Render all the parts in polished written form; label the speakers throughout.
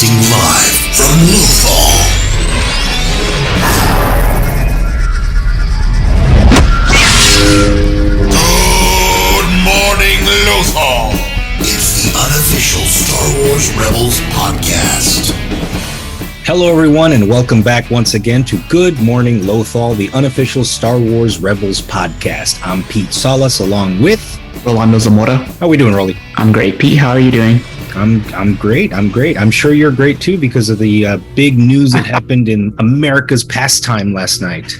Speaker 1: Broadcasting live from Lothal. Good morning, Lothal. It's the Unofficial Star Wars Rebels podcast.
Speaker 2: Hello, everyone, and welcome back once again to Good Morning Lothal, the Unofficial Star Wars Rebels podcast. I'm Pete Salas, along with
Speaker 3: Rolando Zamora.
Speaker 2: How are we doing, Rolly?
Speaker 3: I'm great, Pete. How are you doing?
Speaker 2: I'm great. I'm sure you're great too because of the big news that happened in America's pastime last night.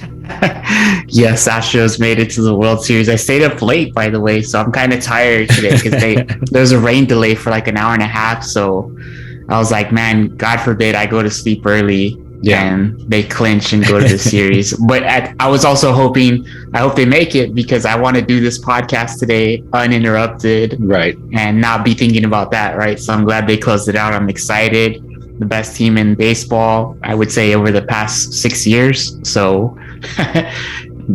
Speaker 3: Yes, Astros made it to the World Series. I stayed up late, by the way, so I'm kind of tired today because there's a rain delay for like an hour and a half. So I was like, man, God forbid I go to sleep early and they clinch and go to the series. But I was also hoping, I hope they make it because I want to do this podcast today uninterrupted,
Speaker 2: right? And
Speaker 3: not be thinking about that, right? So I'm glad they closed it out. I'm excited. The best team in baseball, I would say, over the past 6 years. So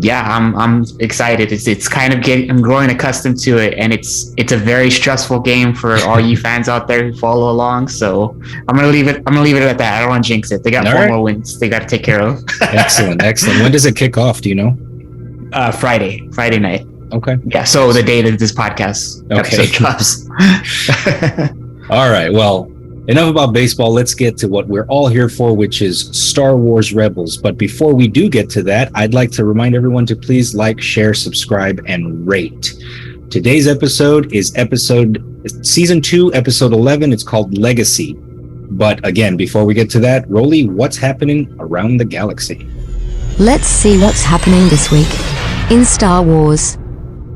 Speaker 3: yeah, I'm excited. It's kind of I'm growing accustomed to it, and it's a very stressful game for all you fans out there who follow along. So I'm gonna leave it at that. I don't want to jinx it. They got four more wins they got to take care of.
Speaker 2: Excellent. When does it kick off? Do you know?
Speaker 3: Friday night.
Speaker 2: Okay.
Speaker 3: Yeah. So the day that this podcast episode drops.
Speaker 2: All right. Well, enough about baseball. Let's get to what we're all here for, which is Star Wars Rebels. But before we do get to that, I'd like to remind everyone to please like, share, subscribe, and rate. Today's episode is season 2, episode 11. It's called Legacy. But again, before we get to that, Rolly, what's happening around the galaxy?
Speaker 4: Let's see what's happening this week in Star Wars.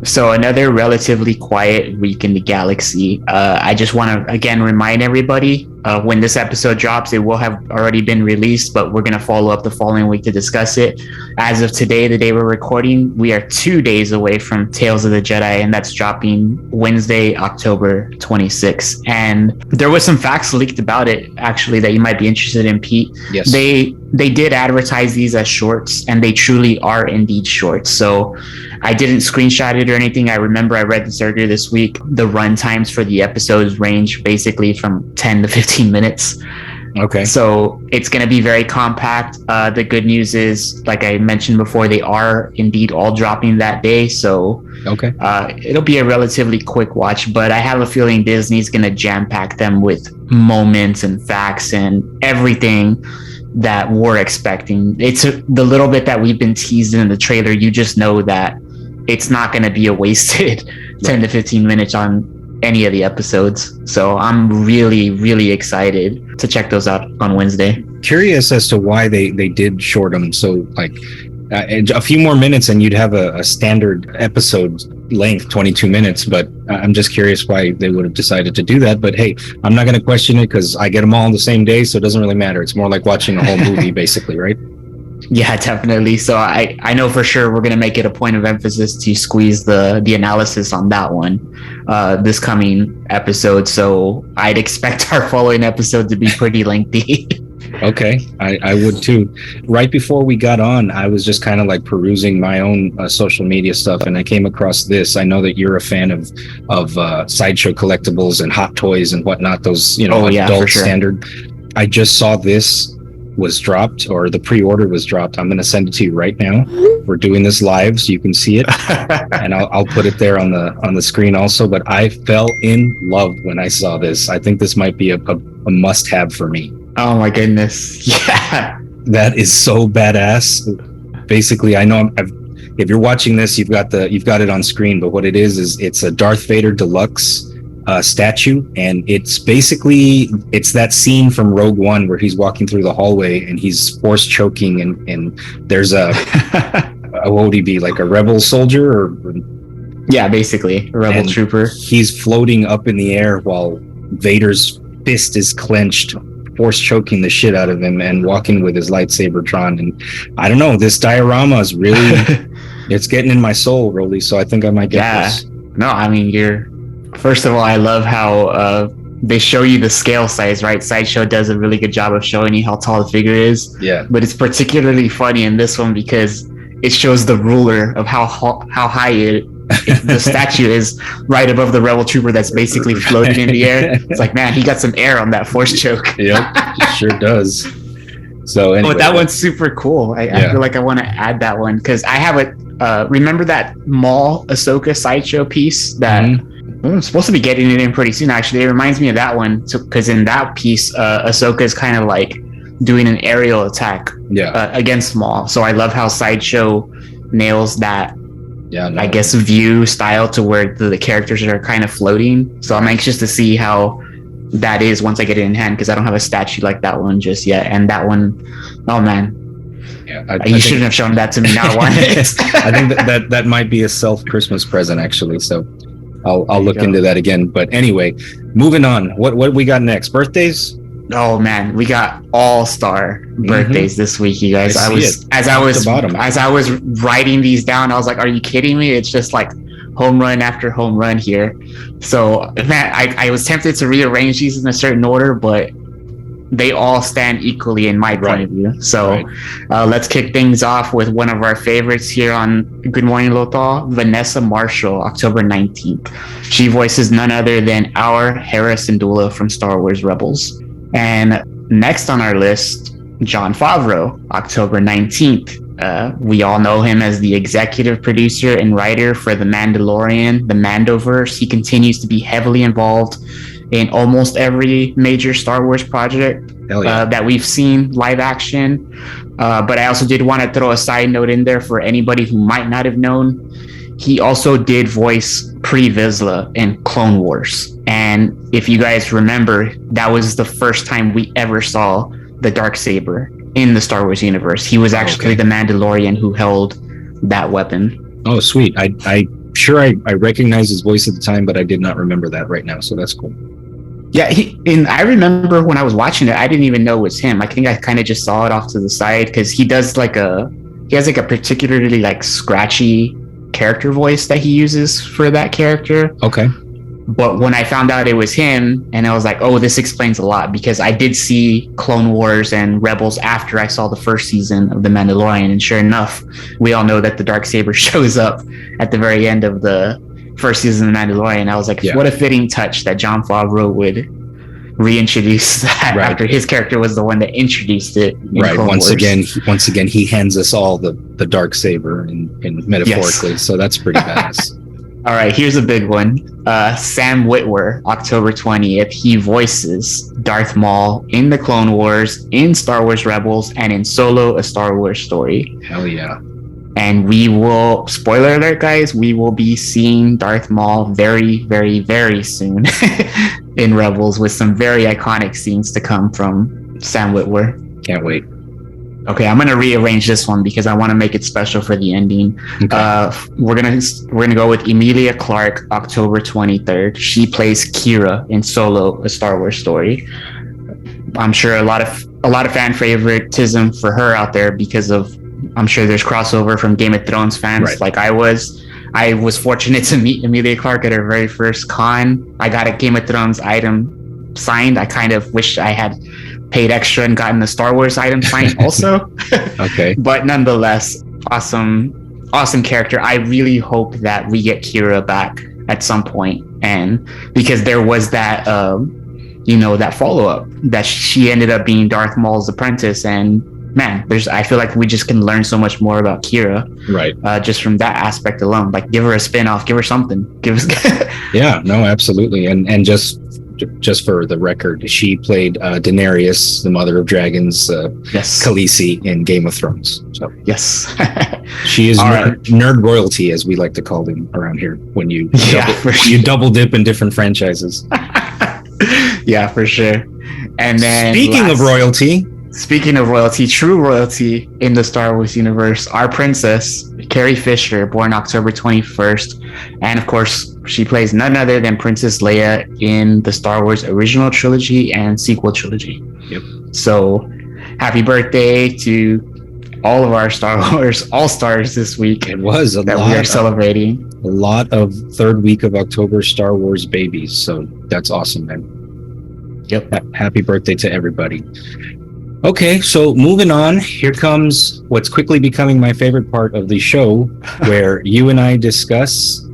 Speaker 3: So another relatively quiet week in the galaxy. I just want to again remind everybody when this episode drops, it will have already been released, but we're going to follow up the following week to discuss it. As of today, the day we're recording, we are 2 days away from Tales of the Jedi, and that's dropping Wednesday, October 26th. And there was some facts leaked about it, actually, that you might be interested in, Pete.
Speaker 2: Yes.
Speaker 3: They did advertise these as shorts, and they truly are indeed shorts. So I didn't screenshot it or anything. I remember I read this earlier this week. The run times for the episodes range basically from 10 to 15 minutes.
Speaker 2: Okay.
Speaker 3: So it's going to be very compact. The good news is, like I mentioned before, they are indeed all dropping that day. So
Speaker 2: okay,
Speaker 3: it'll be a relatively quick watch, but I have a feeling Disney's going to jam pack them with moments and facts and everything that we're expecting. It's the little bit that we've been teased in the trailer. You just know that it's not going to be a wasted 10 to 15 minutes on any of the episodes. So I'm really, really excited to check those out on Wednesday.
Speaker 2: Curious as to why they did short them. So like a few more minutes and you'd have a standard episode length, 22 minutes. But I'm just curious why they would have decided to do that. But hey, I'm not going to question it because I get them all on the same day. So it doesn't really matter. It's more like watching a whole movie basically, right?
Speaker 3: Yeah, definitely. So I know for sure we're going to make it a point of emphasis to squeeze the analysis on that one this coming episode. So I'd expect our following episode to be pretty lengthy.
Speaker 2: Okay, I would too. Right before we got on, I was just kind of like perusing my own social media stuff, and I came across this. I know that you're a fan of sideshow collectibles and Hot Toys and whatnot, those, adult standard. I just saw this was dropped, or the pre-order was dropped. I'm going to send it to you right now. We're doing this live so you can see it, and I'll put it there on the screen also. But I fell in love when I saw this. I think this might be a must-have for me.
Speaker 3: Oh my goodness! Yeah,
Speaker 2: that is so badass. Basically, I know if you're watching this, you've got it on screen. But what it is it's a Darth Vader deluxe statue, and it's that scene from Rogue One where he's walking through the hallway and he's force choking, and there's a what would he be, like a rebel soldier or
Speaker 3: basically a rebel trooper.
Speaker 2: He's floating up in the air while Vader's fist is clenched, force choking the shit out of him and walking with his lightsaber drawn. And I don't know, this diorama is really it's getting in my soul, Rolly, so I think I might get this.
Speaker 3: No, I mean, first of all, I love how they show you the scale size, right? Sideshow does a really good job of showing you how tall the figure is.
Speaker 2: Yeah.
Speaker 3: But it's particularly funny in this one because it shows the ruler of how high it the statue is right above the rebel trooper that's basically floating in the air. It's like, man, he got some air on that force choke.
Speaker 2: Yep, sure does. So anyway,
Speaker 3: that one's super cool. I feel like I want to add that one because I have a remember that Maul Ahsoka sideshow piece that I'm supposed to be getting it in pretty soon. Actually, it reminds me of that one because in that piece, Ahsoka is kind of like doing an aerial attack against Maul. So I love how sideshow nails that. I guess view style to where the characters are kind of floating. So I'm anxious to see how that is once I get it in hand because I don't have a statue like that one just yet. And that one, oh man, you shouldn't have shown that to me. Now I want it.
Speaker 2: I think that might be a self Christmas present actually. So I'll look into that again. But anyway, moving on. What we got next? Birthdays?
Speaker 3: Oh man, we got all-star birthdays this week, you guys. As I was writing these down, I was like, are you kidding me? It's just like home run after home run here. So man, I was tempted to rearrange these in a certain order, but they all stand equally in my point of view. So let's kick things off with one of our favorites here on Good Morning Lothal, Vanessa Marshall, October 19th. She voices none other than our Hera Syndulla from Star Wars Rebels. And next on our list, Jon Favreau, October 19th. We all know him as the executive producer and writer for The Mandalorian, the Mandoverse. He continues to be heavily involved in almost every major Star Wars project that we've seen live action. But I also did want to throw a side note in there for anybody who might not have known. He also did voice Pre Vizsla in Clone Wars. And if you guys remember, that was the first time we ever saw the Darksaber in the Star Wars universe. He was actually the Mandalorian who held that weapon.
Speaker 2: Oh, sweet. I recognize his voice at the time, but I did not remember that right now. So that's cool.
Speaker 3: Yeah, I remember when I was watching it, I didn't even know it was him. I think I kind of just saw it off to the side because he has like a particularly like scratchy character voice that he uses for that character.
Speaker 2: Okay.
Speaker 3: But when I found out it was him, and I was like, oh, this explains a lot, because I did see Clone Wars and Rebels after I saw the first season of The Mandalorian, and sure enough, we all know that the Darksaber shows up at the very end of the first season of The Mandalorian. I was like, what a fitting touch that Jon Favreau would reintroduce that after his character was the one that introduced it.
Speaker 2: Once again, he hands us all the Darksaber in metaphorically. Yes. So that's pretty badass.
Speaker 3: All right, here's a big one. Sam Witwer, October 20th. He voices Darth Maul in the Clone Wars, in Star Wars Rebels, and in Solo: A Star Wars Story.
Speaker 2: Hell yeah.
Speaker 3: And we will, spoiler alert, guys, we will be seeing Darth Maul very, very, very soon in Rebels with some very iconic scenes to come from Sam Witwer.
Speaker 2: Can't wait.
Speaker 3: Okay, I'm gonna rearrange this one because I want to make it special for the ending. Okay. We're gonna go with Emilia Clarke, October 23rd. She plays Kira in Solo: A Star Wars Story. I'm sure a lot of fan favoritism for her out there because of, I'm sure there's crossover from Game of Thrones fans like I was. I was fortunate to meet Emilia Clarke at her very first con. I got a Game of Thrones item signed. I kind of wish I had paid extra and gotten the Star Wars item signed also.
Speaker 2: Okay.
Speaker 3: But nonetheless, awesome character. I really hope that we get Kira back at some point. And because there was that, that follow-up that she ended up being Darth Maul's apprentice. And man, I feel like we just can learn so much more about Kira. Right. Just from that aspect alone. Like, give her a spin-off, give her something.
Speaker 2: Yeah, no, absolutely. And just for the record, she played Daenerys, the mother of dragons, Khaleesi in Game of Thrones. So
Speaker 3: yes,
Speaker 2: she is nerd royalty, as we like to call them around here. When you double dip in different franchises.
Speaker 3: Yeah, for sure. And then
Speaker 2: speaking of royalty,
Speaker 3: true royalty in the Star Wars universe, our princess, Carrie Fisher, born October 21st. And of course, she plays none other than Princess Leia in the Star Wars original trilogy and sequel trilogy.
Speaker 2: Yep.
Speaker 3: So happy birthday to all of our Star Wars All-Stars this week.
Speaker 2: It was
Speaker 3: we are celebrating.
Speaker 2: A lot of third week of October Star Wars babies. So that's awesome, man.
Speaker 3: Yep.
Speaker 2: Happy birthday to everybody. Okay, so moving on, here comes what's quickly becoming my favorite part of the show, where you and I discuss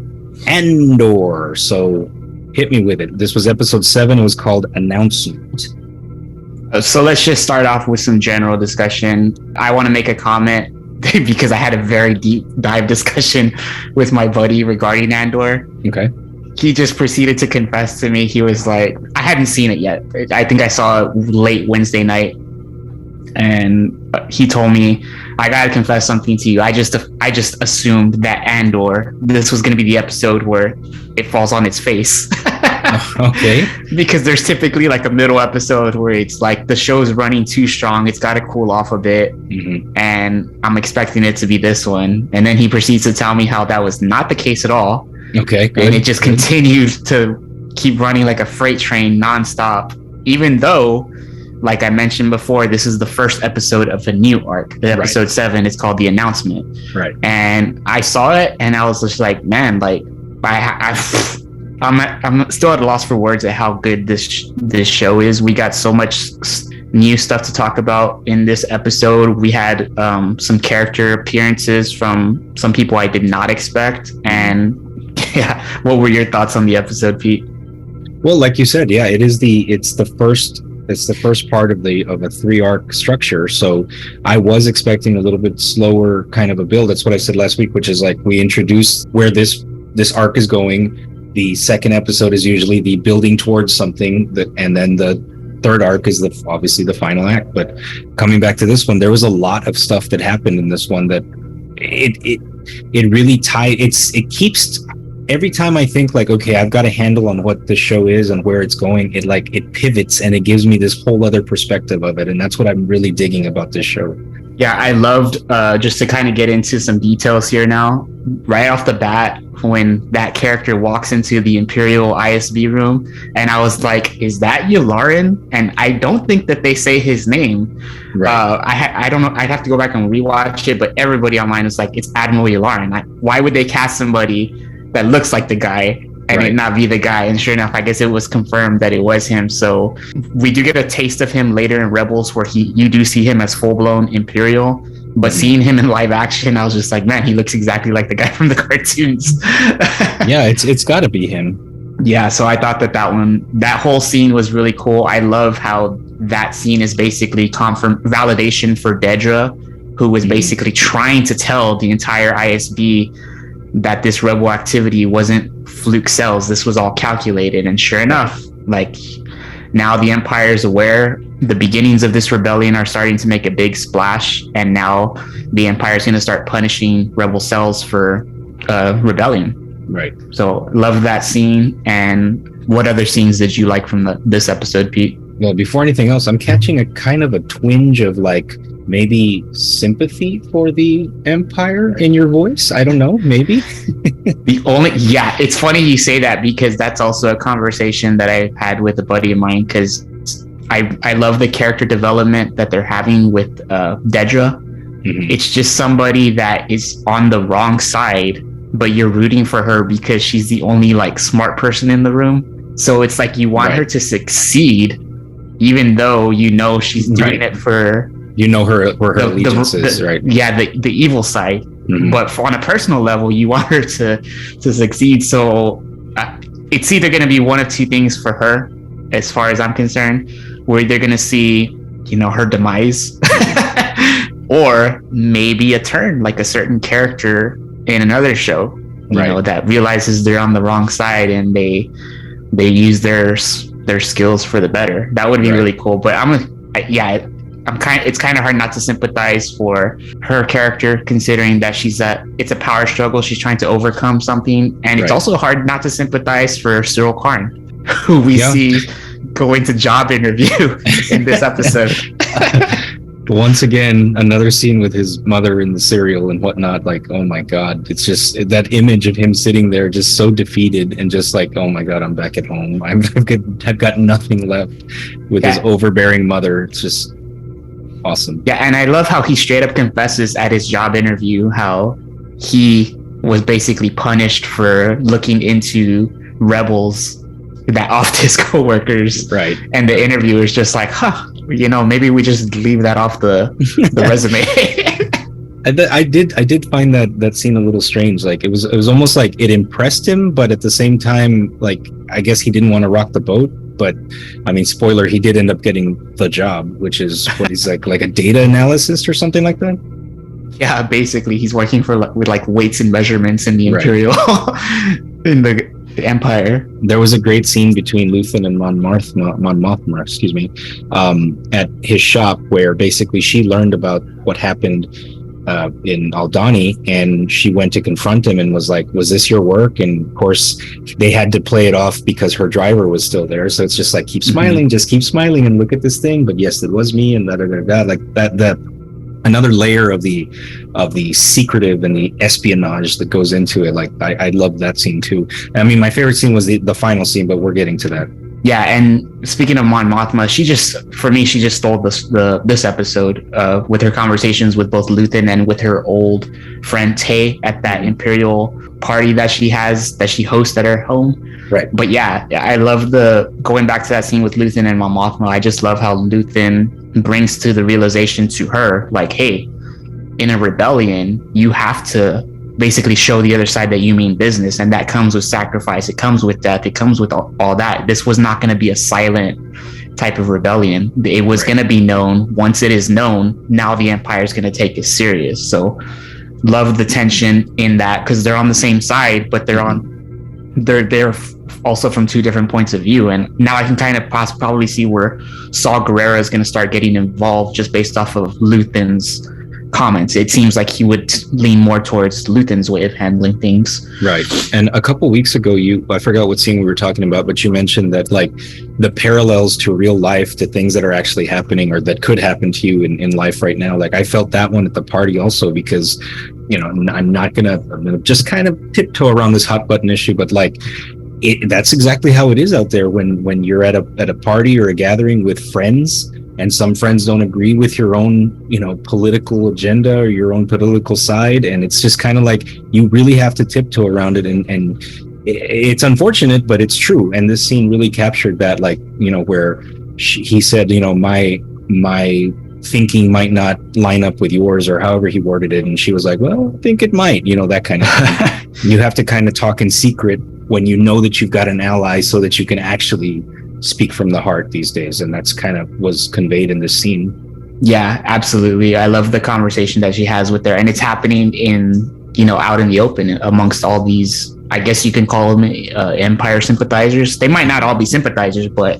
Speaker 2: Andor. So hit me with it. This was episode 7. It was called Announcement.
Speaker 3: So let's just start off with some general discussion. I want to make a comment because I had a very deep dive discussion with my buddy regarding Andor.
Speaker 2: Okay.
Speaker 3: He just proceeded to confess to me. He was like, I hadn't seen it yet. I think I saw it late Wednesday night. And he told me, I gotta confess something to you. I just assumed that Andor, this was gonna be the episode where it falls on its face.
Speaker 2: Okay.
Speaker 3: Because there's typically like a middle episode where it's like the show's running too strong. It's got to cool off a bit. Mm-hmm. And I'm expecting it to be this one. And then he proceeds to tell me how that was not the case at all.
Speaker 2: Okay. Good,
Speaker 3: and it just continued to keep running like a freight train nonstop, even though, like I mentioned before, this is the first episode of a new arc. Episode 7 is called The Announcement.
Speaker 2: Right.
Speaker 3: And I saw it and I was just like, man, like I'm still at a loss for words at how good this show is. We got so much new stuff to talk about in this episode. We had some character appearances from some people I did not expect. And yeah, what were your thoughts on the episode, Pete?
Speaker 2: Well, like you said, yeah, it's the first part of a 3-arc structure. So I was expecting a little bit slower kind of a build. That's what I said last week, which is like we introduce where this arc is going. The second episode is usually the building towards something, and then the third arc is obviously the final act. But coming back to this one, there was a lot of stuff that happened in this one that it really tied. It keeps, every time I think like, okay, I've got a handle on what the show is and where it's going, it pivots and it gives me this whole other perspective of it, and that's what I'm really digging about this show.
Speaker 3: Yeah, I loved, just to kind of get into some details here now, right off the bat, when that character walks into the Imperial ISB room, and I was like, is that Yularen? And I don't think that they say his name. Right. I don't know, I'd have to go back and rewatch it, but everybody online is like, it's Admiral Yularen. Why would they cast somebody that looks like the guy and it not be the guy? And sure enough, I guess it was confirmed that it was him. So we do get a taste of him later in Rebels, where you do see him as full-blown Imperial, but seeing him in live action, I was just like, man, he looks exactly like the guy from the cartoons.
Speaker 2: Yeah, it's got to be him.
Speaker 3: Yeah, so I thought that whole scene was really cool. I love how that scene is basically validation for Dedra, who was basically trying to tell the entire ISB that this rebel activity wasn't fluke cells. This was all calculated. And sure enough, like, now the Empire is aware. The beginnings of this rebellion are starting to make a big splash, and now the Empire is going to start punishing rebel cells for rebellion.
Speaker 2: Right. So
Speaker 3: love that scene. And what other scenes did you like from this episode, Pete?
Speaker 2: Well, before anything else, I'm catching a kind of a twinge of like maybe sympathy for the Empire in your voice. I don't know, maybe. It's funny you say that, because that's also a conversation that I've had with a buddy of mine, because I love the character development that they're having with Dedra. Mm-hmm. It's just somebody that is on the wrong side, but you're rooting for her because she's the only like smart person in the room. So it's like you want her to succeed, even though you know she's doing it for, you know, her allegiance is, right?
Speaker 3: Yeah, the evil side. Mm-hmm. But on a personal level, you want her to succeed. So it's either going to be one of two things for her, as far as I'm concerned. We're either going to see, you know, her demise, or maybe a turn, like a certain character in another show, you know, that realizes they're on the wrong side and they use their skills for the better. That would be really cool. But it's kind of hard not to sympathize for her character, considering that it's a power struggle. She's trying to overcome something. And it's also hard not to sympathize for Cyril Karn, who we see going to job interview in this episode.
Speaker 2: Once again, another scene with his mother in the cereal and whatnot. Like, oh my God, it's just that image of him sitting there just so defeated and just like, oh my God, I'm back at home. I've got nothing left with his overbearing mother. It's just awesome. Yeah,
Speaker 3: and I love how he straight up confesses at his job interview how he was basically punished for looking into rebels that offed his coworkers.
Speaker 2: Right.
Speaker 3: And the interviewer's just like, you know, maybe we just leave that off the resume.
Speaker 2: I did find that scene a little strange. Like it was almost like it impressed him, but at the same time, like I guess he didn't want to rock the boat. But I mean, spoiler, he did end up getting the job, which is what he's like a data analyst or something like that.
Speaker 3: Yeah, basically, he's working with like weights and measurements in the Imperial, in the Empire.
Speaker 2: There was a great scene between Lothal and Mon Mothma, excuse me, at his shop, where basically she learned about what happened in Aldhani, and she went to confront him and was like, "Was this your work?" And of course, they had to play it off because her driver was still there. So it's just like, keep smiling, just keep smiling, and look at this thing. But yes, it was me, and like that. Another layer of the secretive and the espionage that goes into it. Like I love that scene too. I mean, my favorite scene was the final scene, but we're getting to that.
Speaker 3: Yeah, and speaking of Mon Mothma, she just stole this episode with her conversations with both Luthen and with her old friend Tay at that Imperial party that she hosts at her home.
Speaker 2: Right.
Speaker 3: But yeah, I love going back to that scene with Luthen and Mon Mothma. I just love how Luthen brings to the realization to her, like, hey, in a rebellion, you have to basically show the other side that you mean business, and that comes with sacrifice, it comes with death, it comes with all that. This was not going to be a silent type of rebellion. It was going to be known. Once it is known, now the Empire is going to take it serious. So love the tension in that, because they're on the same side, but they're also from two different points of view. And now I can kind of probably see where Saw Gerrera is going to start getting involved just based off of Luthen's comments. It seems like he would lean more towards Luthen's way of handling things.
Speaker 2: Right. And a couple weeks ago, I forgot what scene we were talking about, but you mentioned that like the parallels to real life, to things that are actually happening or that could happen to you in life right now. Like I felt that one at the party also, because, you know, I'm gonna just kind of tiptoe around this hot button issue, but like that's exactly how it is out there when you're at a party or a gathering with friends, and some friends don't agree with your own, you know, political agenda or your own political side. And it's just kind of like, you really have to tiptoe around it. And it's unfortunate, but it's true. And this scene really captured that, like, you know, where he said, you know, my thinking might not line up with yours, or however he worded it. And she was like, well, I think it might, you know, that kind of thing. You have to kind of talk in secret when you know that you've got an ally, so that you can actually speak from the heart these days. And that's kind of was conveyed in this scene.
Speaker 3: Yeah, absolutely. I love the conversation that she has with her, and it's happening in, you know, out in the open amongst all these, I guess you can call them Empire sympathizers. They might not all be sympathizers, but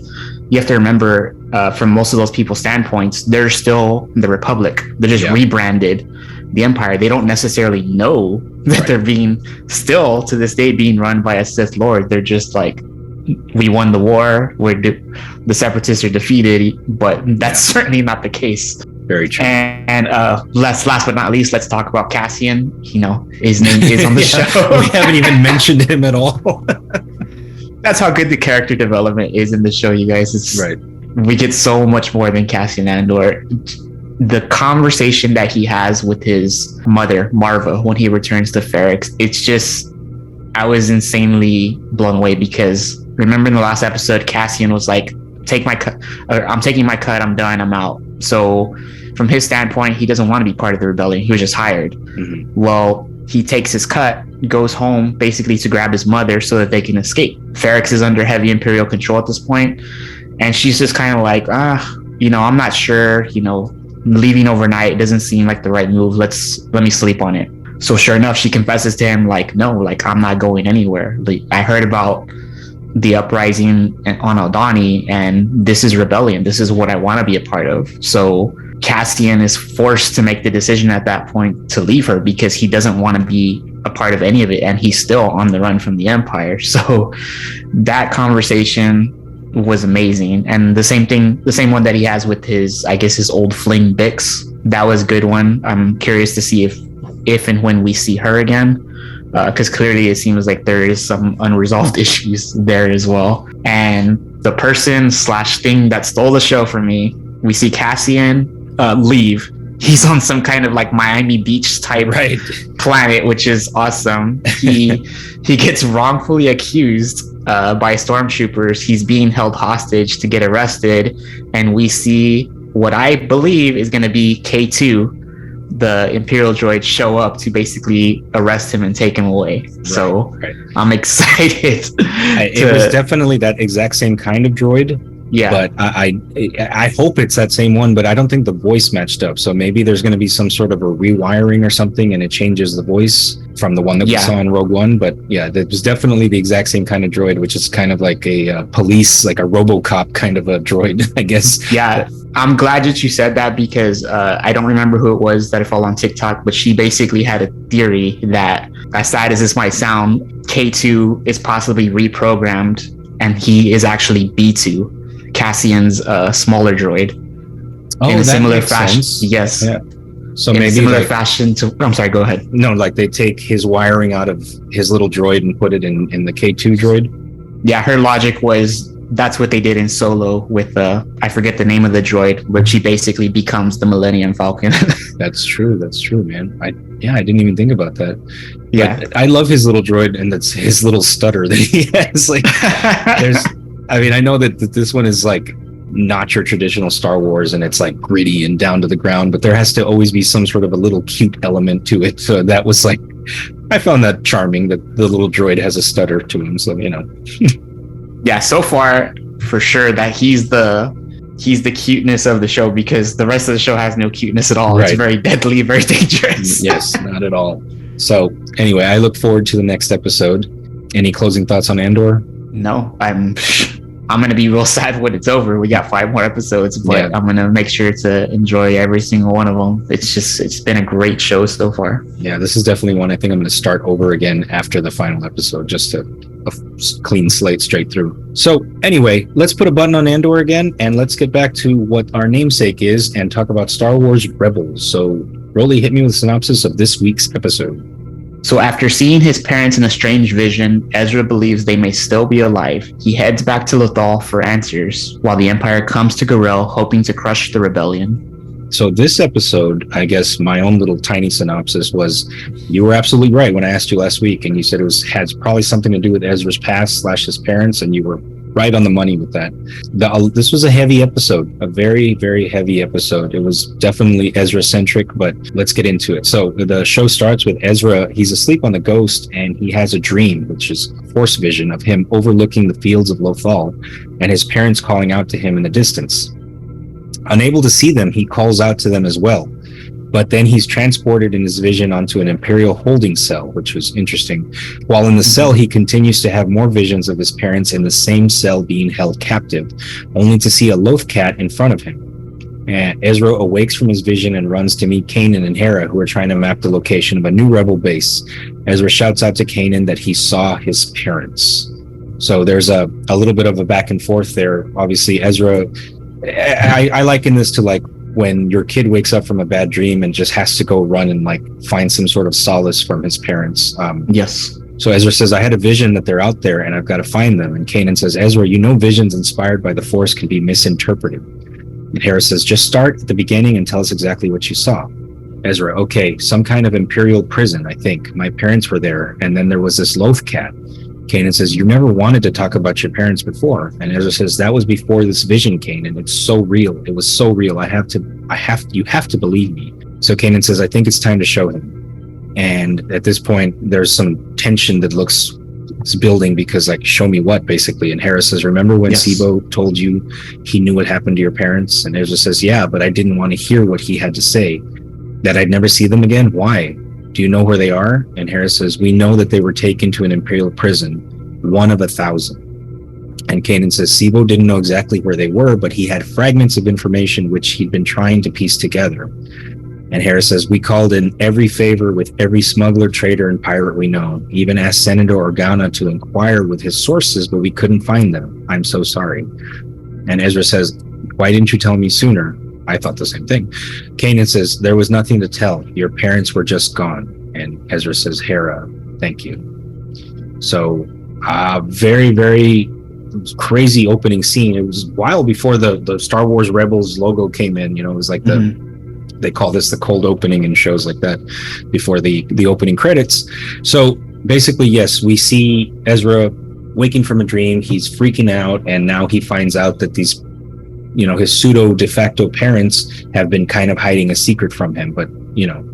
Speaker 3: you have to remember, from most of those people's standpoints, they're still the Republic. They're just rebranded the Empire. They don't necessarily know that they're being, still to this day, being run by a Sith Lord. They're just like, we won the war, the Separatists are defeated, but that's certainly not the case.
Speaker 2: Very true.
Speaker 3: And last but not least, let's talk about Cassian. You know, his name is on the show.
Speaker 2: We haven't even mentioned him at all.
Speaker 3: That's how good the character development is in the show, you guys. It's
Speaker 2: right. We
Speaker 3: get so much more than Cassian Andor. The conversation that he has with his mother, Marva, when he returns to Ferrix, it's just, I was insanely blown away, because remember in the last episode, Cassian was like, I'm taking my cut, I'm done, I'm out. So from his standpoint, he doesn't want to be part of the rebellion. He was just hired. Mm-hmm. Well, he takes his cut, goes home basically to grab his mother so that they can escape. Ferrix is under heavy Imperial control at this point, and she's just kind of like, you know, I'm not sure, you know, leaving overnight doesn't seem like the right move. Let me sleep on it. So sure enough, she confesses to him, like, no, like, I'm not going anywhere. Like, I heard about the uprising on Aldhani, and this is rebellion. This is what I want to be a part of. So Cassian is forced to make the decision at that point to leave her, because he doesn't want to be a part of any of it, and he's still on the run from the Empire. So that conversation was amazing. And the same one that he has with his old fling Bix, that was a good one. I'm curious to see if and when we see her again, because clearly it seems like there is some unresolved issues there as well. And the person / thing that stole the show from me, we see Cassian leave. He's on some kind of like Miami Beach type planet, which is awesome. He gets wrongfully accused by stormtroopers. He's being held hostage to get arrested, and we see what I believe is going to be K2 the Imperial droids show up to basically arrest him and take him away. So I'm excited.
Speaker 2: It was definitely that exact same kind of droid.
Speaker 3: Yeah.
Speaker 2: But I hope it's that same one, but I don't think the voice matched up. So maybe there's going to be some sort of a rewiring or something, and it changes the voice from the one that we saw in Rogue One. But yeah, that was definitely the exact same kind of droid, which is kind of like a police, like a RoboCop kind of a droid, I guess.
Speaker 3: Yeah. I'm glad that you said that, because I don't remember who it was that I follow on TikTok, but she basically had a theory that, as sad as this might sound, K2 is possibly reprogrammed and he is actually B2. Cassian's smaller droid. In a similar fashion. Yes. Yeah. So in maybe a similar fashion to. I'm sorry. Go ahead.
Speaker 2: No, like they take his wiring out of his little droid and put it in the K2 droid.
Speaker 3: Yeah, her logic was that's what they did in Solo with I forget the name of the droid, where she basically becomes the Millennium Falcon.
Speaker 2: That's true, man. I didn't even think about that.
Speaker 3: Yeah,
Speaker 2: but I love his little droid, and that's his little stutter that he has. Like, I know that this one is like not your traditional Star Wars, and it's like gritty and down to the ground, but there has to always be some sort of a little cute element to it. So that was like, I found that charming that the little droid has a stutter to him. So,
Speaker 3: Yeah, so far for sure that he's the cuteness of the show, because the rest of the show has no cuteness at all. Right. It's very deadly, very dangerous.
Speaker 2: Yes, not at all. So anyway, I look forward to the next episode. Any closing thoughts on Andor?
Speaker 3: No, I'm going to be real sad when it's over. We got 5 more episodes, but I'm going to make sure to enjoy every single one of them. It's been a great show so far.
Speaker 2: Yeah, this is definitely one I think I'm going to start over again after the final episode, just to a clean slate straight through. So anyway, let's put a button on Andor again, and let's get back to what our namesake is and talk about Star Wars Rebels. So Rolly, hit me with a synopsis of this week's episode.
Speaker 3: So after seeing his parents in a strange vision, Ezra believes they may still be alive. He heads back to Lothal for answers, while the Empire comes to Garel, hoping to crush the rebellion.
Speaker 2: So this episode, I guess my own little tiny synopsis was, you were absolutely right when I asked you last week, and you said it had probably something to do with Ezra's past / his parents, and you were right on the money with that. This was a heavy episode, a very, very heavy episode. It was definitely Ezra-centric, but let's get into it. So the show starts with Ezra. He's asleep on the Ghost, and he has a dream, which is a force vision of him overlooking the fields of Lothal and his parents calling out to him in the distance. Unable to see them, he calls out to them as well. But then he's transported in his vision onto an Imperial holding cell, which was interesting. While in the cell, he continues to have more visions of his parents in the same cell being held captive, only to see a Loth cat in front of him. And Ezra awakes from his vision and runs to meet Kanan and Hera, who are trying to map the location of a new rebel base. Ezra shouts out to Kanan that he saw his parents. So there's a little bit of a back and forth there. Obviously, Ezra, I liken this to like when your kid wakes up from a bad dream and just has to go run and like find some sort of solace from his parents.
Speaker 3: Yes.
Speaker 2: So Ezra says, I had a vision that they're out there and I've got to find them. And Kanan says, Ezra, visions inspired by the Force can be misinterpreted. And Hera says, just start at the beginning and tell us exactly what you saw. Ezra, okay, some kind of Imperial prison, I think. My parents were there. And then there was this Loth cat. Kanan says, you never wanted to talk about your parents before. And Ezra says, that was before this vision, Kanan. It's so real. It was so real. You have to believe me. So Kanan says, I think it's time to show him. And at this point, there's some tension that looks building because like, show me what, basically. And Hera says, remember when Sibo told you he knew what happened to your parents? And Ezra says, yeah, but I didn't want to hear what he had to say. That I'd never see them again? Why? Do you know where they are? And Hera says, we know that they were taken to an Imperial prison, one of 1,000. And Kanan says, Sibo didn't know exactly where they were, but he had fragments of information which he'd been trying to piece together. And Hera says, we called in every favor with every smuggler, trader, and pirate we know, even asked Senator Organa to inquire with his sources, but we couldn't find them. I'm so sorry. And Ezra says, why didn't you tell me sooner? I thought the same thing. Kanan says, there was nothing to tell. Your parents were just gone. And Ezra says, Hera, thank you. So, very, very crazy opening scene. It was a while before the Star Wars Rebels logo came in. It was like they call this the cold opening in shows like that before the opening credits. So basically, yes, we see Ezra waking from a dream. He's freaking out. And now he finds out that these his pseudo de facto parents have been kind of hiding a secret from him, but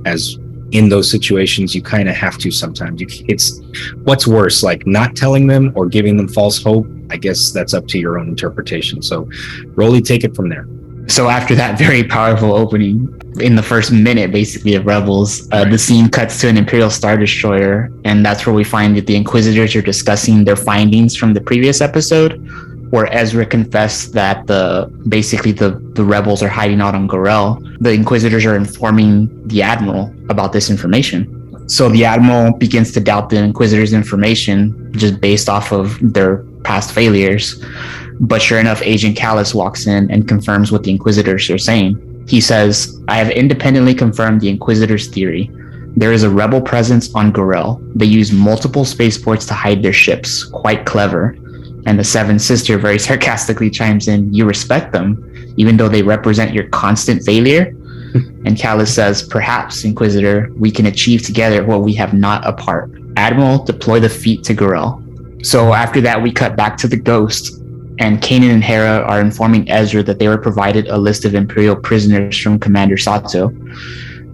Speaker 2: as in those situations, you kind of have to sometimes. It's what's worse, like not telling them or giving them false hope. I guess that's up to your own interpretation. So Rolly, take it from there.
Speaker 3: So after that very powerful opening, in the first minute basically of Rebels, the scene cuts to an Imperial Star Destroyer, and that's where we find that the Inquisitors are discussing their findings from the previous episode, where Ezra confessed that the rebels are hiding out on Gorel. The Inquisitors are informing the Admiral about this information. So the Admiral begins to doubt the Inquisitors' information just based off of their past failures. But sure enough, Agent Callus walks in and confirms what the Inquisitors are saying. He says, "I have independently confirmed the Inquisitors' theory. There is a rebel presence on Gorel. They use multiple spaceports to hide their ships. Quite clever." And the Seventh Sister very sarcastically chimes in, "You respect them, even though they represent your constant failure?" And Callus says, "Perhaps, Inquisitor, we can achieve together what we have not apart. Admiral, deploy the fleet to Gorel." So after that, we cut back to the Ghost, and Kanan and Hera are informing Ezra that they were provided a list of Imperial prisoners from Commander Sato.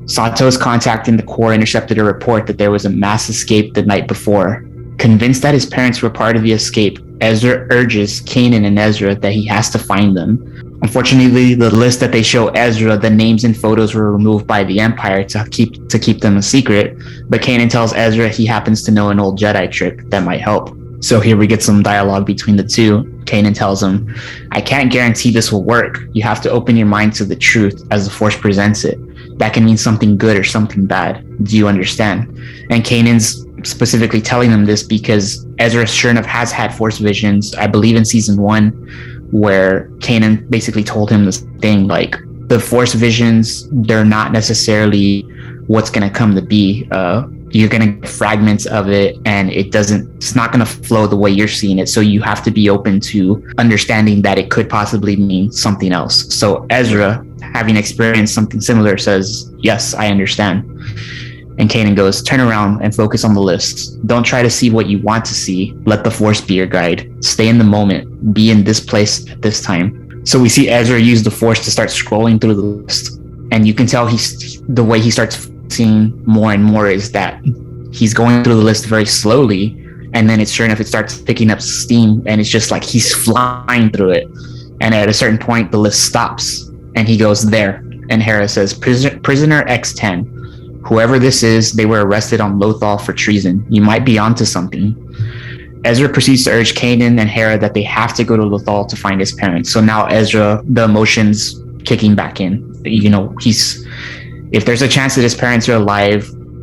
Speaker 3: Sato's contact in the Corps intercepted a report that there was a mass escape the night before. Convinced that his parents were part of the escape, Ezra urges Kanan and Ezra that he has to find them. Unfortunately, the list that they show Ezra, the names and photos were removed by the Empire to keep them a secret, but Kanan tells Ezra he happens to know an old Jedi trick that might help. So here we get some dialogue between the two. Kanan tells him, "I can't guarantee this will work. You have to open your mind to the truth as the Force presents it. That can mean something good or something bad. Do you understand?" And Kanan's specifically telling them this because Ezra sure enough has had Force visions, I believe in season 1, where Kanan basically told him this thing, like, the Force visions, they're not necessarily what's going to come to be. You're going to get fragments of it, and it's not going to flow the way you're seeing it. So you have to be open to understanding that it could possibly mean something else. So Ezra, having experienced something similar, says, "Yes, I understand." And Kanan goes, "Turn around and focus on the list. Don't try to see what you want to see. Let the Force be your guide. Stay in the moment. Be in this place at this time." So we see Ezra use the Force to start scrolling through the list. And you can tell the way he starts seeing more and more is that he's going through the list very slowly. And then sure enough, it starts picking up steam. And it's just like he's flying through it. And at a certain point, the list stops. And he goes, "There." And Hera says, Prisoner X10. "Whoever this is, they were arrested on Lothal for treason. You might be onto something." Ezra proceeds to urge Kanan and Hera that they have to go to Lothal to find his parents. So now Ezra, the emotions kicking back in. If there's a chance that his parents are alive,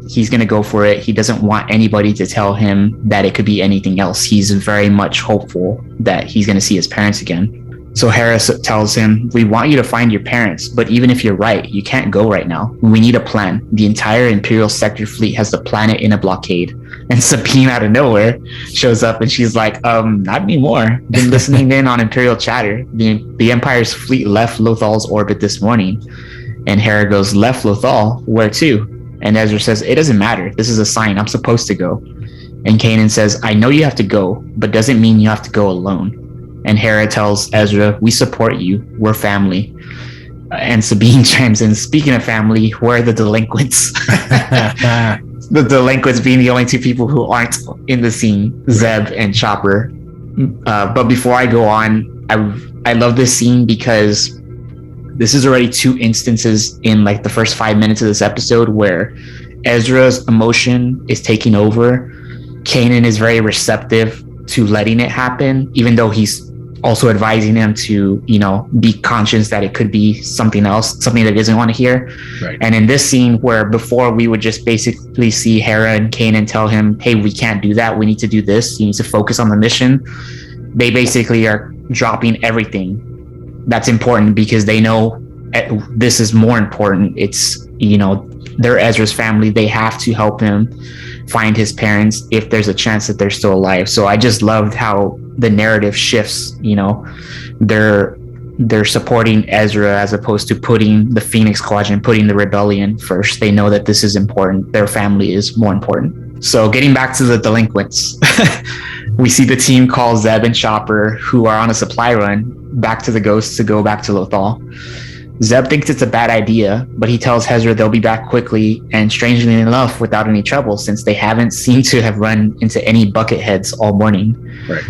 Speaker 3: he's going to go for it. He doesn't want anybody to tell him that it could be anything else. He's very much hopeful that he's going to see his parents again. So Hera tells him, "We want you to find your parents, but even if you're right, you can't go right now. We need a plan. The entire Imperial Sector fleet has the planet in a blockade." And Sabine out of nowhere shows up and she's like, "Not anymore. Been listening in on Imperial chatter. The Empire's fleet left Lothal's orbit this morning." And Hera goes, "Left Lothal? Where to?" And Ezra says, "It doesn't matter. This is a sign. I'm supposed to go." And Kanan says, "I know you have to go, but doesn't mean you have to go alone." And Hera tells Ezra, "We support you. We're family." And Sabine chimes in, "Speaking of family, where are the delinquents?" The delinquents being the only two people who aren't in the scene, Zeb and Chopper. But before I go on, I love this scene because this is already 2 instances in like the first 5 minutes of this episode where Ezra's emotion is taking over. Kanan is very receptive to letting it happen, even though he's also advising him to, be conscious that it could be something else, something that he doesn't want to hear.
Speaker 2: Right.
Speaker 3: And in this scene where before we would just basically see Hera and Kanan tell him, "Hey, we can't do that. We need to do this. You need to focus on the mission." They basically are dropping everything that's important because they know this is more important. It's, they're Ezra's family. They have to help him find his parents if there's a chance that they're still alive. So I just loved how the narrative shifts. They're supporting Ezra as opposed to putting the Phoenix Squadron, putting the rebellion first. They know that this is important. Their family is more important. So getting back to the delinquents, we see the team call Zeb and Chopper, who are on a supply run, back to the Ghosts to go back to Lothal. Zeb thinks it's a bad idea, but he tells Hezra they'll be back quickly and strangely enough without any trouble, since they haven't seemed to have run into any bucketheads all morning.
Speaker 2: Right.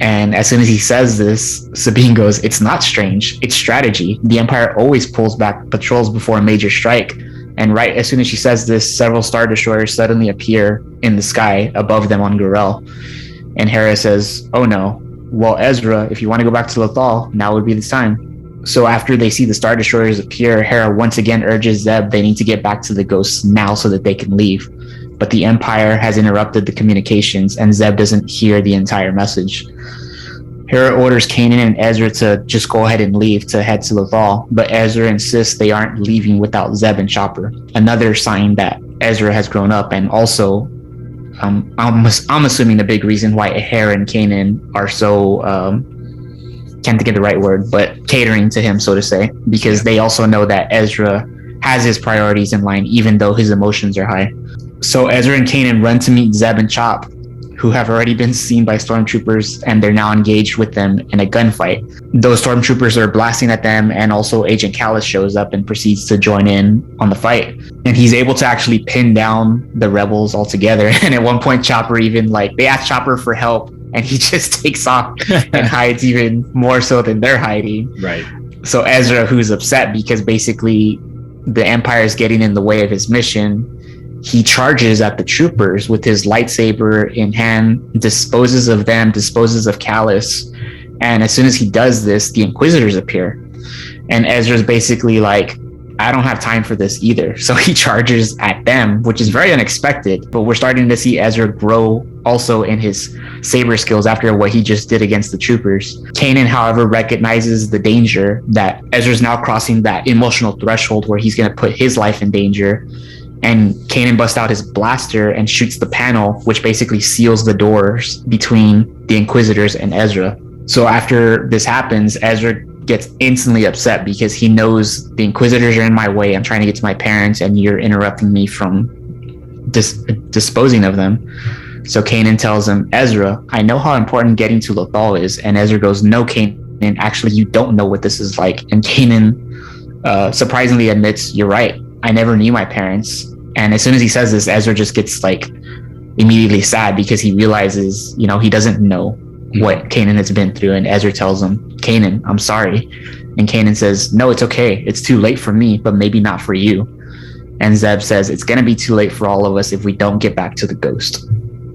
Speaker 3: And as soon as he says this, Sabine goes, "It's not strange, it's strategy. The Empire always pulls back patrols before a major strike." And right as soon as she says this, several Star Destroyers suddenly appear in the sky above them on Gorel. And Hera says, "Oh no. Well, Ezra, if you want to go back to Lothal, now would be the time." So after they see the Star Destroyers appear, Hera once again urges Zeb they need to get back to the Ghosts now so that they can leave. But the Empire has interrupted the communications, and Zeb doesn't hear the entire message. Hera orders Kanan and Ezra to just go ahead and leave to head to Lothal, but Ezra insists they aren't leaving without Zeb and Chopper. Another sign that Ezra has grown up, and also I'm assuming the big reason why Hera and Kanan are so can't think of the right word, but catering to him, so to say, because they also know that Ezra has his priorities in line, even though his emotions are high. So Ezra and Kanan run to meet Zeb and Chop, who have already been seen by stormtroopers, and they're now engaged with them in a gunfight. Those stormtroopers are blasting at them, and also Agent Kallus shows up and proceeds to join in on the fight. And he's able to actually pin down the rebels altogether. And at one point, Chopper even, they ask Chopper for help, and he just takes off and hides even more so than they're hiding.
Speaker 2: Right.
Speaker 3: So Ezra, who's upset because basically the Empire is getting in the way of his mission, he charges at the troopers with his lightsaber in hand, disposes of them, disposes of Kallus. And as soon as he does this, the Inquisitors appear. And Ezra's basically like, I don't have time for this either. So he charges at them, which is very unexpected. But we're starting to see Ezra grow also in his saber skills after what he just did against the troopers. Kanan, however, recognizes the danger that Ezra's now crossing that emotional threshold where he's going to put his life in danger. And Kanan busts out his blaster and shoots the panel, which basically seals the doors between the Inquisitors and Ezra. So after this happens, Ezra gets instantly upset because he knows the Inquisitors are in my way. I'm trying to get to my parents, and you're interrupting me from disposing of them. So Kanan tells him, "Ezra, I know how important getting to Lothal is." And Ezra goes, "No, Kanan, actually, you don't know what this is like." And Kanan surprisingly admits, "You're right. I never knew my parents." And as soon as he says this, Ezra just gets immediately sad because he realizes, he doesn't know what Kanan has been through. And Ezra tells him, "Kanan, I'm sorry." And Kanan says, "No, it's okay. It's too late for me, but maybe not for you." And Zeb says, "It's going to be too late for all of us if we don't get back to the Ghost."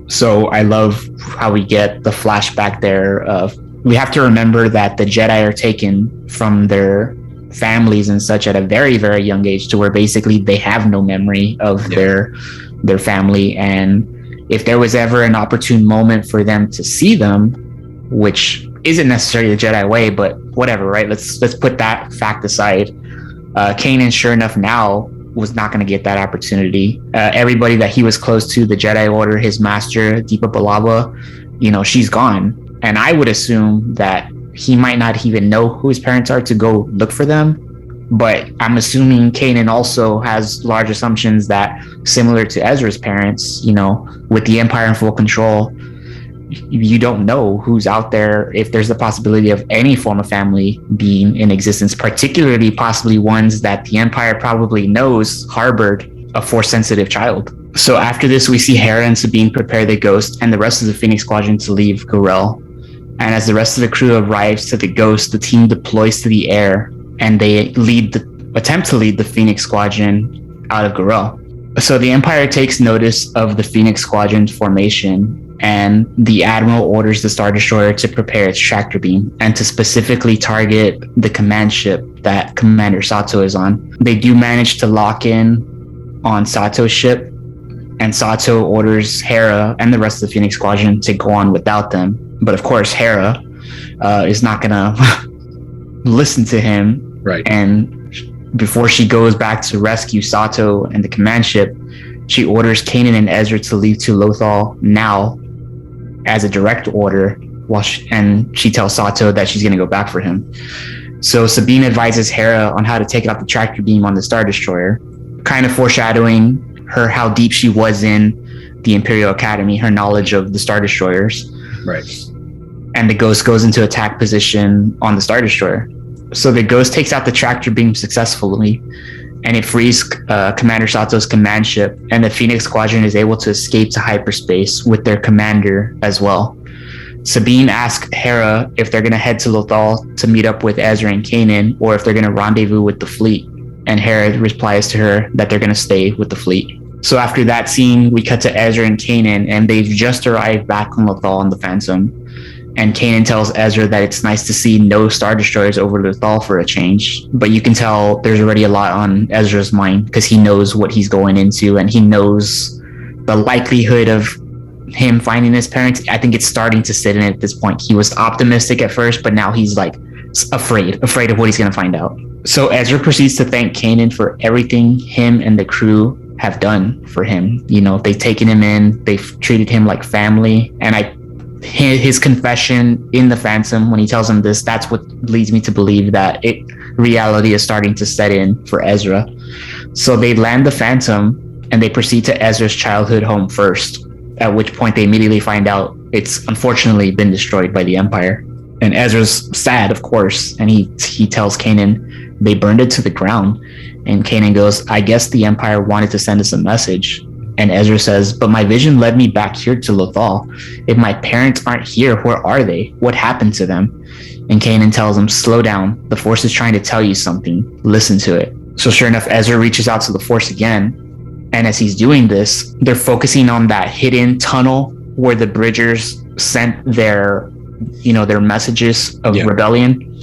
Speaker 3: So I love how we get the flashback there of, we have to remember that the Jedi are taken from their families and such at a very, very young age, to where basically they have no memory of their family. And if there was ever an opportune moment for them to see them, which isn't necessarily the Jedi way, but whatever, right? Let's put that fact aside. Kanan, sure enough, now was not going to get that opportunity. Everybody that he was close to, the Jedi Order, his master, Deepa Billaba, she's gone. And I would assume that he might not even know who his parents are to go look for them. But I'm assuming Kanan also has large assumptions that, similar to Ezra's parents, with the Empire in full control, you don't know who's out there, if there's the possibility of any form of family being in existence, particularly possibly ones that the Empire probably knows harbored a Force-sensitive child. So after this, we see Hera and Sabine prepare the Ghost and the rest of the Phoenix Squadron to leave Gorel. And as the rest of the crew arrives to the Ghost, the team deploys to the air, and they attempt to lead the Phoenix Squadron out of Gorel. So the Empire takes notice of the Phoenix Squadron's formation, and the Admiral orders the Star Destroyer to prepare its tractor beam and to specifically target the command ship that Commander Sato is on. They do manage to lock in on Sato's ship, and Sato orders Hera and the rest of the Phoenix Squadron to go on without them. But of course, Hera is not gonna listen to him.
Speaker 2: Right.
Speaker 3: And before she goes back to rescue Sato and the command ship, she orders Kanan and Ezra to leave to Lothal now as a direct order, and she tells Sato that she's gonna go back for him. So Sabine advises Hera on how to take out the tractor beam on the Star Destroyer, kind of foreshadowing her how deep she was in the Imperial Academy, her knowledge of the Star Destroyers.
Speaker 2: Right.
Speaker 3: And the Ghost goes into attack position on the Star Destroyer. So the Ghost takes out the tractor beam successfully, and it frees Commander Sato's command ship, and the Phoenix Squadron is able to escape to hyperspace with their commander as well. Sabine asks Hera if they're going to head to Lothal to meet up with Ezra and Kanan, or if they're going to rendezvous with the fleet. And Hera replies to her that they're going to stay with the fleet. So after that scene, we cut to Ezra and Kanan, and they've just arrived back on Lothal on the Phantom. And Kanan tells Ezra that it's nice to see no Star Destroyers over Lothal for a change. But you can tell there's already a lot on Ezra's mind, because he knows what he's going into, and he knows the likelihood of him finding his parents. I think it's starting to sit in at this point. He was optimistic at first, but now he's like afraid of what he's going to find out. So Ezra proceeds to thank Kanan for everything him and the crew have done for him. You know, they've taken him in, they've treated him like family. And his confession in the Phantom, when he tells him this, that's what leads me to believe that reality is starting to set in for Ezra. So they land the Phantom and they proceed to Ezra's childhood home first, at which point they immediately find out it's unfortunately been destroyed by the Empire. And Ezra's sad, of course, and he tells Kanan they burned it to the ground. And Kanan goes, I guess the Empire wanted to send us a message. And Ezra says, but my vision led me back here to Lothal. If my parents aren't here, where are they? What happened to them? And Kanan tells him, slow down. The Force is trying to tell you something. Listen to it. So sure enough, Ezra reaches out to the Force again. And as he's doing this, they're focusing on that hidden tunnel where the Bridgers sent their messages of rebellion.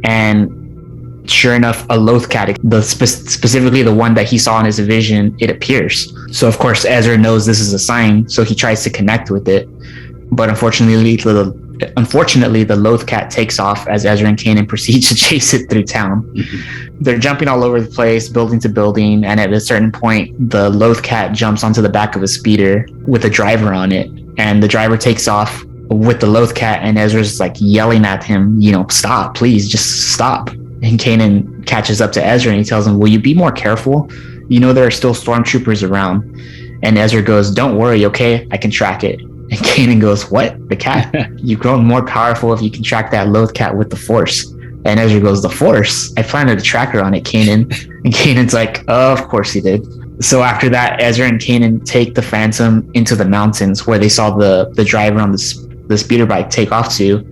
Speaker 3: And sure enough, a Lothcat, specifically the one that he saw in his vision, it appears. So of course, Ezra knows this is a sign, so he tries to connect with it. But unfortunately, the Lothcat takes off as Ezra and Kanan proceed to chase it through town. Mm-hmm. They're jumping all over the place, building to building, and at a certain point, the Lothcat jumps onto the back of a speeder with a driver on it, and the driver takes off with the Lothcat, and Ezra's like yelling at him, stop, please, just stop. And Kanan catches up to Ezra and he tells him, will you be more careful? There are still stormtroopers around. And Ezra goes, don't worry, okay? I can track it. And Kanan goes, what? The cat? You've grown more powerful if you can track that Lothcat with the Force. And Ezra goes, the Force? I planted a tracker on it, Kanan. And Kanan's like, oh, of course he did. So after that, Ezra and Kanan take the Phantom into the mountains where they saw the driver on the speeder bike take off to.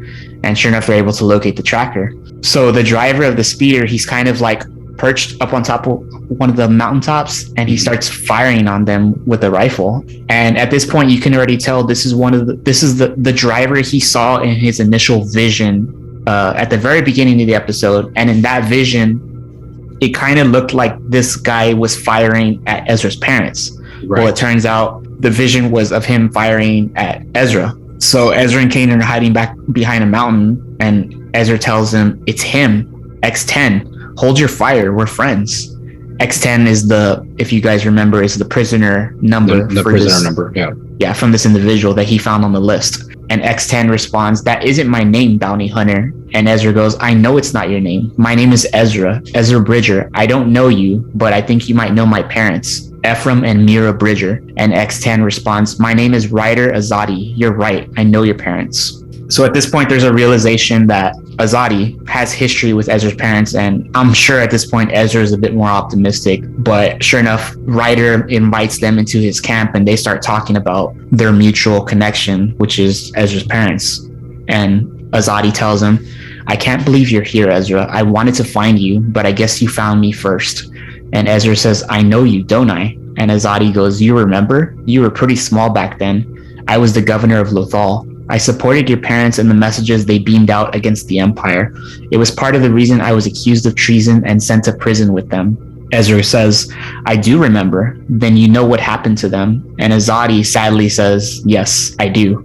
Speaker 3: And sure enough, they're able to locate the tracker. So the driver of the speeder, he's kind of like perched up on top of one of the mountaintops, and he starts firing on them with a rifle. And at this point, you can already tell this is the driver he saw in his initial vision at the very beginning of the episode. And in that vision, it kind of looked like this guy was firing at Ezra's parents. Right. Well, it turns out the vision was of him firing at Ezra. So Ezra and Kanan are hiding back behind a mountain, and Ezra tells him, it's him, X10, hold your fire, we're friends. X10 is if you guys remember, is the prisoner number. The prisoner number, yeah. Yeah, from this individual that he found on the list. And X10 responds, that isn't my name, bounty hunter. And Ezra goes, I know it's not your name. My name is Ezra Bridger. I don't know you, but I think you might know my parents, Ephraim and Mira Bridger. And X10 responds, my name is Ryder Azadi. You're right. I know your parents. So at this point, there's a realization that Azadi has history with Ezra's parents, and I'm sure at this point Ezra is a bit more optimistic. But sure enough, Ryder invites them into his camp, and they start talking about their mutual connection, which is Ezra's parents. And Azadi tells him, I can't believe you're here, Ezra. I wanted to find you, but I guess you found me first. And Ezra says, I know you, don't I? And Azadi goes, you remember? You were pretty small back then. I was the governor of Lothal. I supported your parents in the messages they beamed out against the Empire. It was part of the reason I was accused of treason and sent to prison with them. Ezra says, I do remember. Then you know what happened to them. And Azadi sadly says, yes, I do.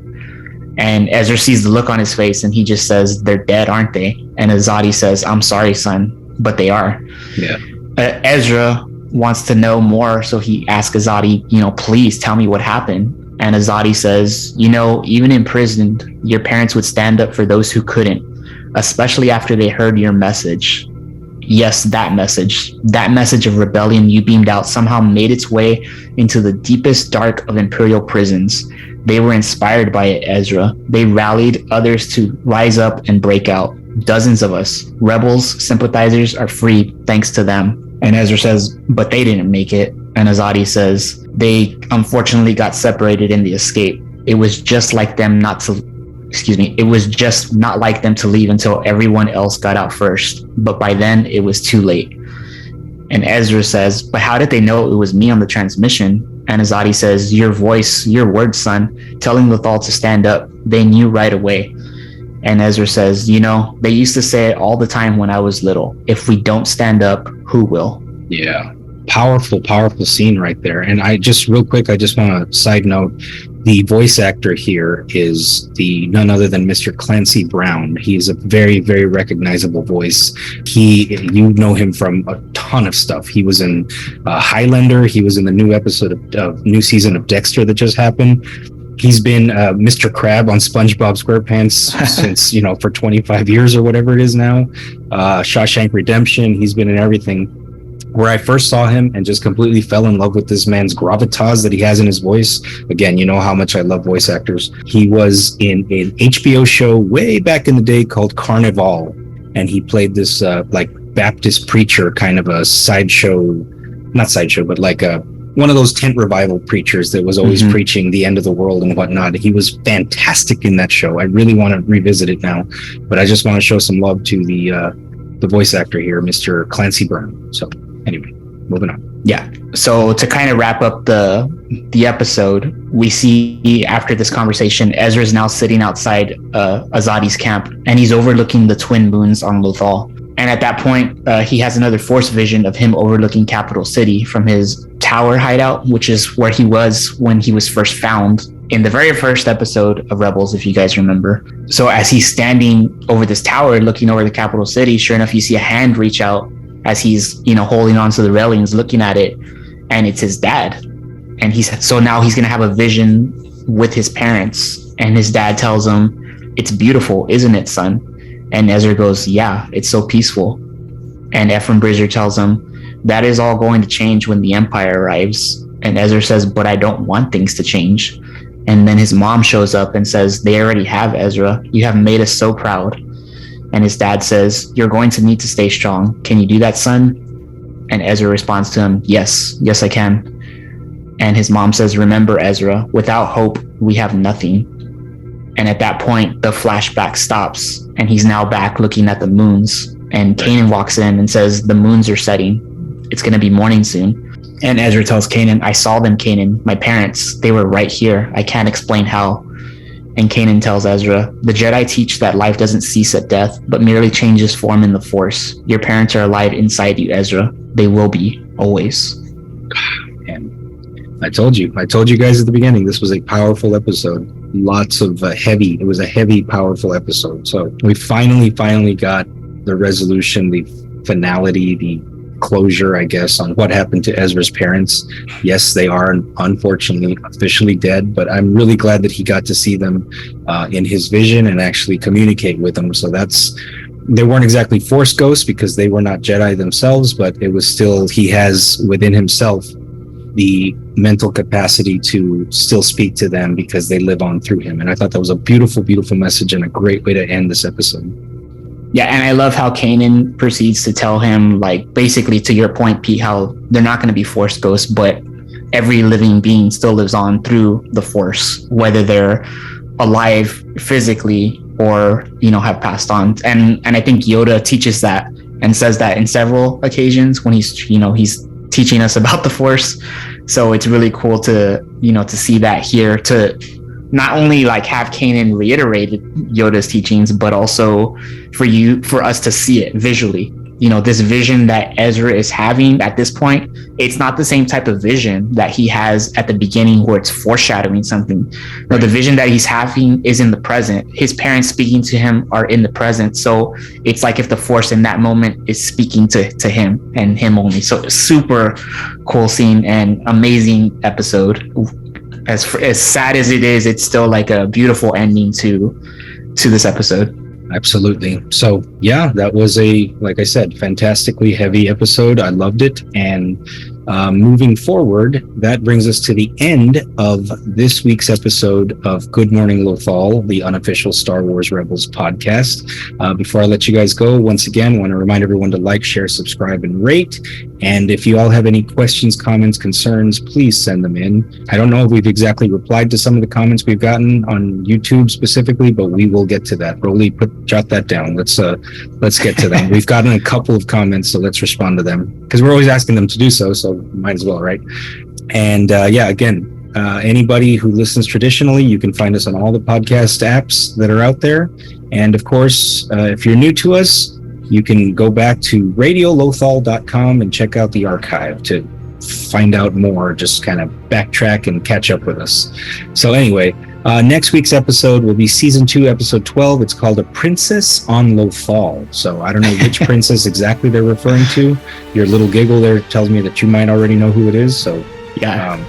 Speaker 3: And Ezra sees the look on his face and he just says, they're dead, aren't they? And Azadi says, I'm sorry, son, but they are. Yeah. Ezra wants to know more, so he asks Azadi, please tell me what happened. And Azadi says, even imprisoned, your parents would stand up for those who couldn't, especially after they heard your message. Yes, that message of rebellion you beamed out somehow made its way into the deepest dark of Imperial prisons. They were inspired by it, Ezra. They rallied others to rise up and break out. Dozens of us, rebels, sympathizers, are freed thanks to them. And Ezra says, but they didn't make it. And Azadi says, they unfortunately got separated in the escape. It was just like them not to, it was just not like them to leave until everyone else got out first. But by then it was too late. And Ezra says, but how did they know it was me on the transmission? And Azadi says, your voice, your words, son, telling Lothal to stand up. They knew right away. And Ezra says, you know, they used to say it all the time when I was little. If we don't stand up, who will?
Speaker 2: Yeah. Powerful scene right there. And I just real quick, I just want to side note, the voice actor here is none other than Mr. Clancy Brown. He's a very, very recognizable voice. You know him from a ton of stuff. He was in Highlander. He was in the new episode of new season of Dexter that just happened. He's been Mr. Crab on SpongeBob SquarePants since, for 25 years or whatever it is now. Shawshank Redemption. He's been in everything. Where I first saw him and just completely fell in love with this man's gravitas that he has in his voice. Again, you know how much I love voice actors. He was in an HBO show way back in the day called Carnival. And he played this Baptist preacher, kind of a not sideshow, but like one of those tent revival preachers that was always preaching the end of the world and whatnot. He was fantastic in that show. I really want to revisit it now, but I just want to show some love to the voice actor here, Mr. Clancy Brown. So anyway, moving on.
Speaker 3: Yeah. So to kind of wrap up the episode, we see after this conversation, Ezra's now sitting outside Azadi's camp, and he's overlooking the twin moons on Lothal. And at that point, he has another force vision of him overlooking Capital City from his tower hideout, which is where he was when he was first found in the very first episode of Rebels, if you guys remember. So as he's standing over this tower, looking over the Capital City, sure enough, you see a hand reach out as he's, holding onto the railings, looking at it, and it's his dad. And now he's going to have a vision with his parents, and his dad tells him, it's beautiful, isn't it, son? And Ezra goes, yeah, it's so peaceful. And Ephraim Bridger tells him, that is all going to change when the Empire arrives. And Ezra says, but I don't want things to change. And then his mom shows up and says, they already have, Ezra. You have made us so proud. And his dad says, you're going to need to stay strong. Can you do that, son? And Ezra responds to him, yes, I can. And his mom says, remember, Ezra, without hope, we have nothing. And at that point, the flashback stops, and he's now back looking at the moons. And Kanan walks in and says, the moons are setting. It's going to be morning soon. And Ezra tells Kanan, I saw them, Kanan. My parents, they were right here. I can't explain how. And Kanan tells Ezra, the Jedi teach that life doesn't cease at death, but merely changes form in the Force. Your parents are alive inside you, Ezra. They will be, always.
Speaker 2: And I told you guys at the beginning, this was a powerful episode. Lots of it was a heavy, powerful episode. So we finally got the resolution, the finality, the closure, I guess, on what happened to Ezra's parents. Yes, they are unfortunately officially dead, but I'm really glad that he got to see them in his vision and actually communicate with them. So they weren't exactly Force ghosts because they were not Jedi themselves, but it was still, he has within himself the mental capacity to still speak to them because they live on through him. And I thought that was a beautiful, beautiful message and a great way to end this episode.
Speaker 3: Yeah, and I love how Kanan proceeds to tell him, like, basically to your point, Pete, how they're not going to be Force ghosts, but every living being still lives on through the Force, whether they're alive physically or, have passed on. And I think Yoda teaches that and says that in several occasions when he's teaching us about the Force. So it's really cool to, to see that here, to not only like have Kanan reiterated Yoda's teachings, but also for us to see it visually. This vision that Ezra is having at this point, it's not the same type of vision that he has at the beginning where it's foreshadowing something. No, the vision that he's having is in the present. His parents speaking to him are in the present. So it's like if the Force in that moment is speaking to him and him only. So super cool scene and amazing episode. As sad as it is, it's still like a beautiful ending to this episode.
Speaker 2: Absolutely. So yeah, that was like I said, fantastically heavy episode. I loved it. And Moving forward, that brings us to the end of this week's episode of Good Morning Lothal, the unofficial Star Wars Rebels podcast. Before I let you guys go, once again, I want to remind everyone to like, share, subscribe, and rate. And if you all have any questions, comments, concerns, please send them in. I don't know if we've exactly replied to some of the comments we've gotten on YouTube specifically, but we will get to that. Rolly, jot that down. Let's get to them. We've gotten a couple of comments, so let's respond to them because we're always asking them to do so. So might as well, right? And again, anybody who listens traditionally, you can find us on all the podcast apps that are out there. And of course, if you're new to us, you can go back to radiolothal.com and check out the archive to find out more, just kind of backtrack and catch up with us. So anyway, next week's episode will be season 2, episode 12. It's called A Princess on Lothal. So I don't know which princess exactly they're referring to. Your little giggle there tells me that you might already know who it is. So
Speaker 3: yeah,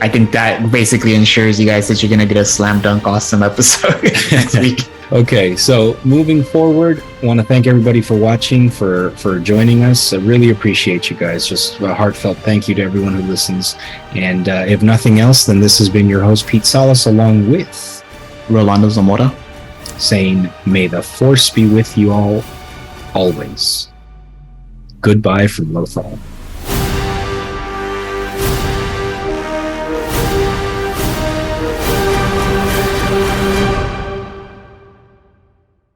Speaker 3: I think that basically ensures you guys that you're going to get a slam dunk awesome episode next week.
Speaker 2: Okay, so moving forward, I want to thank everybody for watching, for joining us. I really appreciate you guys. Just a heartfelt thank you to everyone who listens. And if nothing else, then this has been your host, Pete Salas, along with
Speaker 3: Rolando Zamora,
Speaker 2: saying, may the force be with you all, always. Goodbye from Lothal.